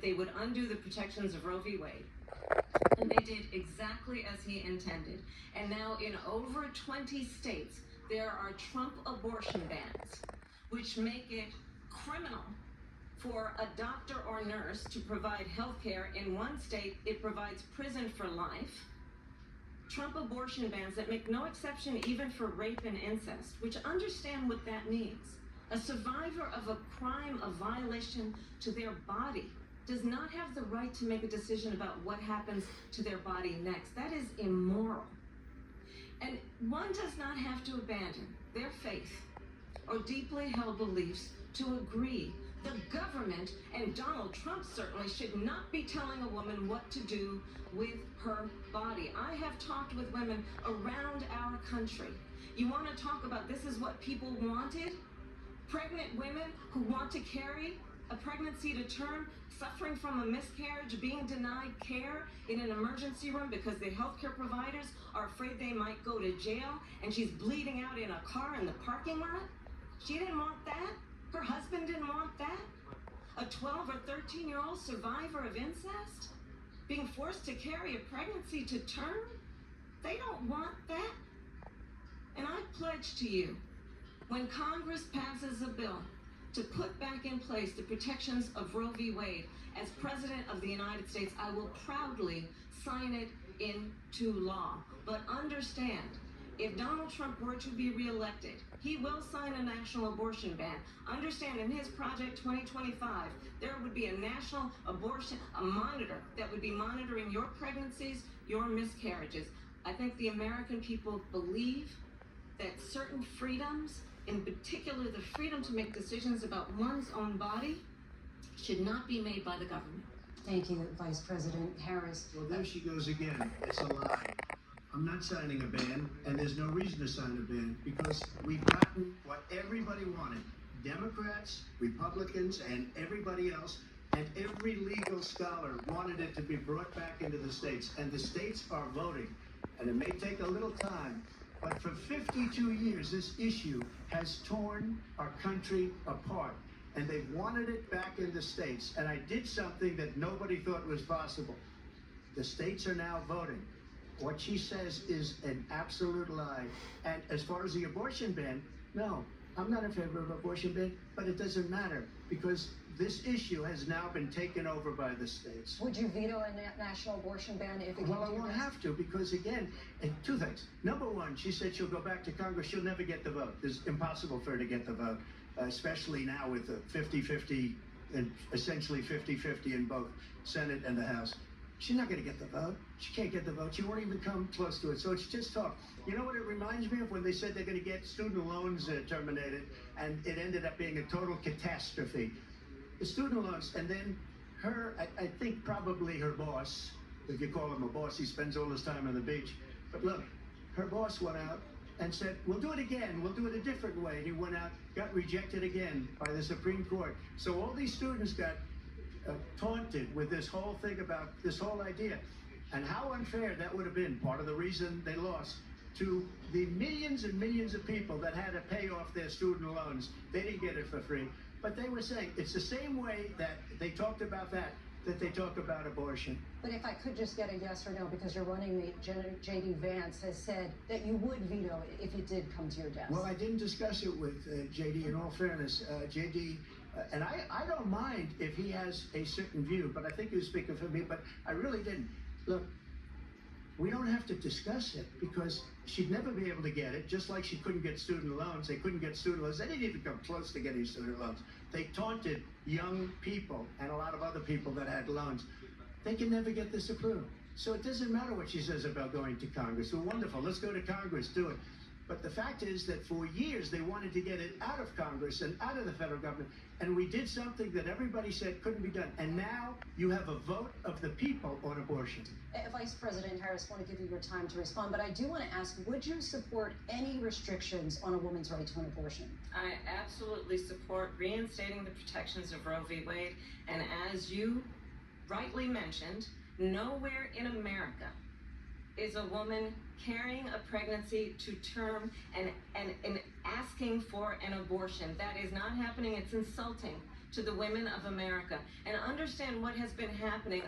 they would undo the protections of Roe v. Wade. And they did exactly as he intended. And now in over 20 states, there are Trump abortion bans, which make it criminal for a doctor or nurse to provide health care. In one state, it provides prison for life. Trump abortion bans that make no exception even for rape and incest, which understand what that means. A survivor of a crime, a violation to their body, does not have the right to make a decision about what happens to their body next. That is immoral. And one does not have to abandon their faith or deeply held beliefs to agree. The government, and Donald Trump certainly, should not be telling a woman what to do with her body. I have talked with women around our country. You want to talk about this is what people wanted? Pregnant women who want to carry a pregnancy to term, suffering from a miscarriage, being denied care in an emergency room because the healthcare providers are afraid they might go to jail, and she's bleeding out in a car in the parking lot. She didn't want that. Her husband didn't want that. A 12 or 13-year-old survivor of incest being forced to carry a pregnancy to term. They don't want that. And I pledge to you, when Congress passes a bill to put back in place the protections of Roe v. Wade, as President of the United States, I will proudly sign it into law. But understand, if Donald Trump were to be reelected, he will sign a national abortion ban. Understand, in his Project 2025, there would be a national abortion, a monitor that would be monitoring your pregnancies, your miscarriages. I think the American people believe that certain freedoms, in particular the freedom to make decisions about one's own body, should not be made by the government. Thank you, Vice President Harris. Well, there she goes again. It's a lie. I'm not signing a ban, and there's no reason to sign a ban, because we've gotten what everybody wanted. Democrats, Republicans, and everybody else, and every legal scholar wanted it to be brought back into the states, and the states are voting. And it may take a little time, but for 52 years, this issue has torn our country apart, and they've wanted it back in the states. And I did something that nobody thought was possible. The states are now voting. What she says is an absolute lie. And as far as the abortion ban, no, I'm not in favor of abortion ban, but it doesn't matter, because this issue has now been taken over by the states. Would you veto a national abortion ban if it came to Well, I won't this? have to, because again, two things. Number one, she said she'll go back to Congress. She'll never get the vote. It's impossible for her to get the vote, especially now with the 50-50 and essentially 50-50 in both Senate and the House. She's not going to get the vote. She can't get the vote. She won't even come close to it. So it's just talk. You know what it reminds me of? When they said they're going to get student loans terminated, and it ended up being a total catastrophe. The student loans, and then her, I think probably her boss, if you call him a boss, he spends all his time on the beach. But look, her boss went out and said, we'll do it again. We'll do it a different way. And he went out, got rejected again by the Supreme Court. So all these students got taunted with this whole thing about this whole idea, and how unfair that would have been. Part of the reason they lost to the millions and millions of people that had to pay off their student loans. They didn't get it for free, but they were saying it's the same way that they talked about that they talk about abortion. But if I could just get a yes or no, because your running mate, J.D. Vance, has said that you would veto it if it did come to your desk. Well, I didn't discuss it with J.D. in all fairness. J.D. And I don't mind if he has a certain view, but I think he was speaking for me, but I really didn't. Look, we don't have to discuss it, because she'd never be able to get it, just like she couldn't get student loans. They couldn't get student loans. They didn't even come close to getting student loans. They taunted young people and a lot of other people that had loans. They can never get this approved. So it doesn't matter what she says about going to Congress. Well, wonderful. Let's go to Congress. Do it. But the fact is that for years they wanted to get it out of Congress and out of the federal government, and we did something that everybody said couldn't be done. And now you have a vote of the people on abortion. Vice President Harris, I want to give you your time to respond, but I do want to ask, would you support any restrictions on a woman's right to an abortion? I absolutely support reinstating the protections of Roe v. Wade, and as you rightly mentioned, nowhere in America is a woman carrying a pregnancy to term and asking for an abortion. That is not happening. It's insulting to the women of America and understand what has been happening